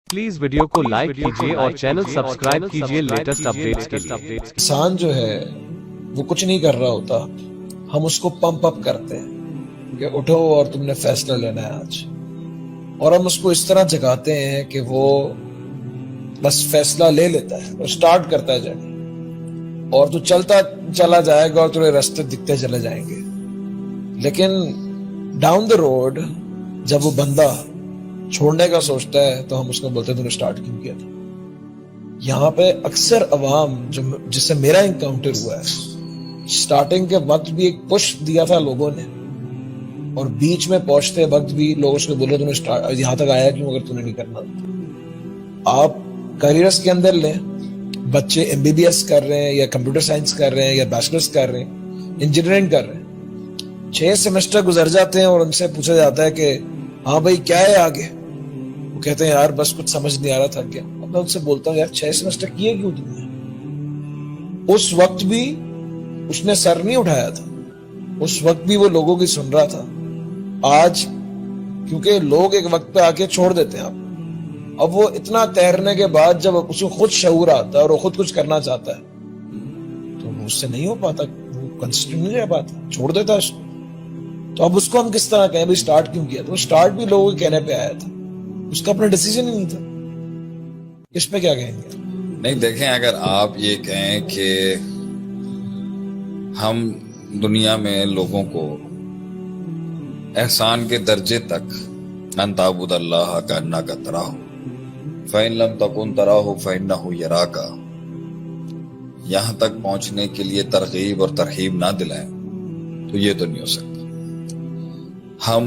Please video کو like کیجیے اور چینل سبسکرائب کیجیے لیٹسٹ اپڈیٹس کے لیے۔ انسان جو ہے وہ کچھ نہیں کر رہا ہوتا، ہم اس کو پمپ اپ کرتے ہیں کہ اٹھو اور تم نے فیصلہ لینا ہے آج، اور ہم اس کو اس طرح جگاتے ہیں کہ وہ بس فیصلہ لے لیتا ہے اور سٹارٹ کرتا ہے جرنی، اور تو چلتا چلا جائے گا اور تمہیں راستے دکھتے چلے جائیں گے، لیکن ڈاؤن دا روڈ جب وہ بندہ چھوڑنے کا سوچتا ہے تو ہم اس کو بولتے ہیں تو نے سٹارٹ کیوں کیا تھا۔ یہاں پہ اکثر عوام جس سے میرا انکاؤنٹر ہوا ہے، سٹارٹنگ کے وقت بھی ایک پش دیا تھا لوگوں نے، اور بیچ میں پہنچتے وقت بھی لوگ اس کو بولے تو نے یہاں تک آیا کیوں اگر تم نے نہیں کرنا۔ آپ کیریئرس کے اندر لیں، بچے ایم بی بی ایس کر رہے ہیں یا کمپیوٹر سائنس کر رہے ہیں یا بیچلرس کر رہے ہیں، انجینئرنگ کر رہے ہیں، 6 سیمسٹر گزر جاتے ہیں اور ان سے پوچھا جاتا ہے کہ ہاں بھائی کیا ہے آگے، وہ کہتے ہیں یار بس کچھ سمجھ نہیں آ رہا تھا کیا۔ اب میں ان سے بولتا ہوں یار 6 سیمسٹر کیے کیوں تم نے؟ اس وقت بھی اس نے سر نہیں اٹھایا تھا، اس وقت بھی وہ لوگوں کی سن رہا تھا۔ آج کیونکہ لوگ ایک وقت پہ آ کے چھوڑ دیتے ہیں آپ، اب وہ اتنا تیرنے کے بعد جب اس کو خود شعور آتا ہے اور وہ خود کچھ کرنا چاہتا ہے تو وہ اس سے نہیں ہو پاتا، وہ کنسسٹنٹ نہیں رہ پاتا، چھوڑ دیتا ہے اس کو۔ تو اب اس کو ہم کس طرح کہیں بھائی سٹارٹ کیوں کیا؟ تو وہ سٹارٹ بھی لوگوں کے کہنے پہ آیا تھا، اس کا اپنا ڈیسیجن ہی نہیں تھا۔ اس پہ کیا کہیں گے؟ نہیں دیکھیں، اگر آپ یہ کہیں کہ ہم دنیا میں لوگوں کو احسان کے درجے تک ان تعبد اللہ کانک تراہ فإن لم تکن تراہ فإنہ یراک، یہاں تک پہنچنے کے لیے ترغیب اور ترہیب نہ دلائیں تو یہ تو نہیں ہو سکتا۔ ہم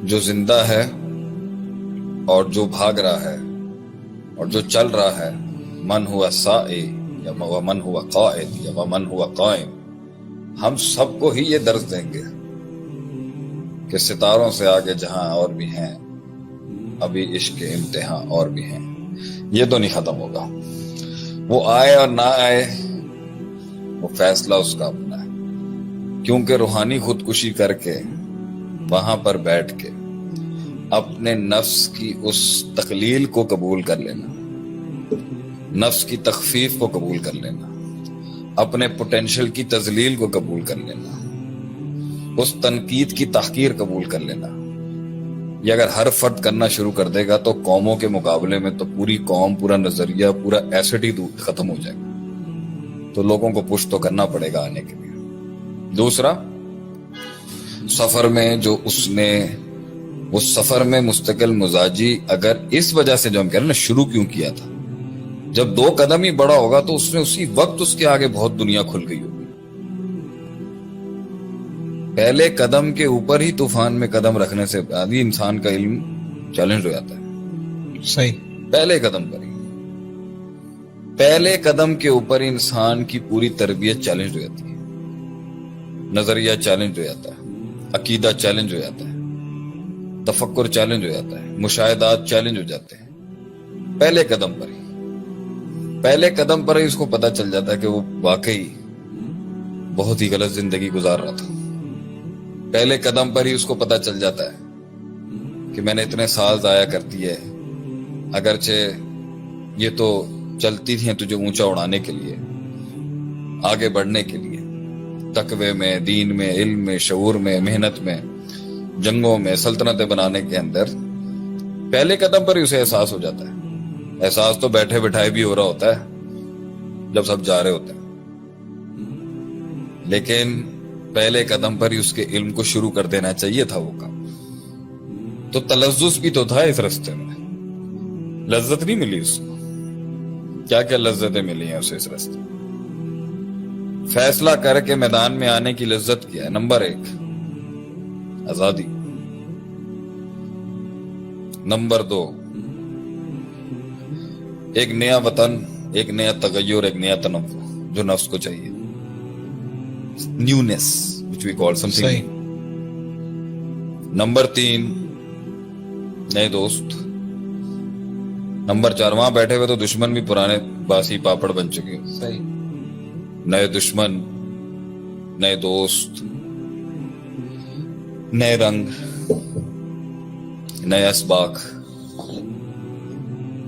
جو زندہ ہے اور جو بھاگ رہا ہے اور جو چل رہا ہے، من ہوا سائی یا ومن ہوا قائد یا ومن ہوا قائم، ہم سب کو ہی یہ درس دیں گے کہ ستاروں سے آگے جہاں اور بھی ہیں، ابھی عشق کے امتحان اور بھی ہیں، یہ تو نہیں ختم ہوگا۔ وہ آئے اور نہ آئے وہ فیصلہ اس کا اپنا ہے، کیونکہ روحانی خودکشی کر کے وہاں پر بیٹھ کے اپنے نفس کی اس تقلیل کو قبول کر لینا، نفس کی تخفیف کو قبول کر لینا، اپنے پوٹینشل کی تذلیل کو قبول کر لینا، اس تنقید کی تحقیر قبول کر لینا، یہ اگر ہر فرد کرنا شروع کر دے گا تو قوموں کے مقابلے میں تو پوری قوم، پورا نظریہ، پورا ایسٹ ہی ختم ہو جائے گا۔ تو لوگوں کو پش تو کرنا پڑے گا آنے کے لیے۔ دوسرا، سفر میں جو اس نے اس سفر میں مستقل مزاجی، اگر اس وجہ سے جو ہم کہہ رہے ہیں نا شروع کیوں کیا تھا، جب 2 قدم ہی بڑا ہوگا تو اس نے اسی وقت اس کے آگے بہت دنیا کھل گئی ہوگی۔ پہلے قدم کے اوپر ہی طوفان میں قدم رکھنے سے آدھی انسان کا علم چیلنج ہو جاتا ہے۔ صحیح، پہلے قدم پر ہی، پہلے قدم کے اوپر انسان کی پوری تربیت چیلنج ہو جاتی ہے، نظریہ چیلنج ہو جاتا ہے، عقیدہ چیلنج ہو جاتا ہے، تفکر چیلنج ہو جاتا ہے، مشاہدات چیلنج ہو جاتے ہیں۔ پہلے قدم پر ہی، پہلے قدم پر ہی اس کو پتہ چل جاتا ہے کہ وہ واقعی بہت ہی غلط زندگی گزار رہا تھا۔ پہلے قدم پر ہی اس کو پتہ چل جاتا ہے کہ میں نے اتنے سال ضائع کر دیے، اگرچہ یہ تو چلتی تھیں تجھے اونچا اڑانے کے لیے، آگے بڑھنے کے لیے، تقوی میں، دین میں، علم میں، شعور میں، محنت میں، جنگوں میں، سلطنتیں بنانے کے اندر پہلے قدم پر ہی اسے احساس ہو جاتا ہے۔ احساس تو بیٹھے بٹھائے بھی ہو رہا ہوتا ہے جب سب جا رہے ہوتے ہیں، لیکن پہلے قدم پر ہی اس کے علم کو شروع کر دینا چاہیے تھا وہ کام۔ تو تلذذ بھی تو تھا اس رستے میں، لذت نہیں ملی اس کو؟ کیا کیا لذتیں ملی ہیں اسے اس رستے میں؟ فیصلہ کر کے میدان میں آنے کی لذت کیا ہے؟ نمبر 1 آزادی، نمبر 2 ایک نیا وطن، ایک نیا تغیر، ایک نیا تنوع جو نفس کو چاہیے، نیونیس which we call something صحیح، نمبر 3 نئے دوست، نمبر 4 وہاں بیٹھے ہوئے تو دشمن بھی پرانے باسی پاپڑ بن چکے، صحیح، نئے دشمن، نئے دوست، نئے رنگ، نئے اسباق،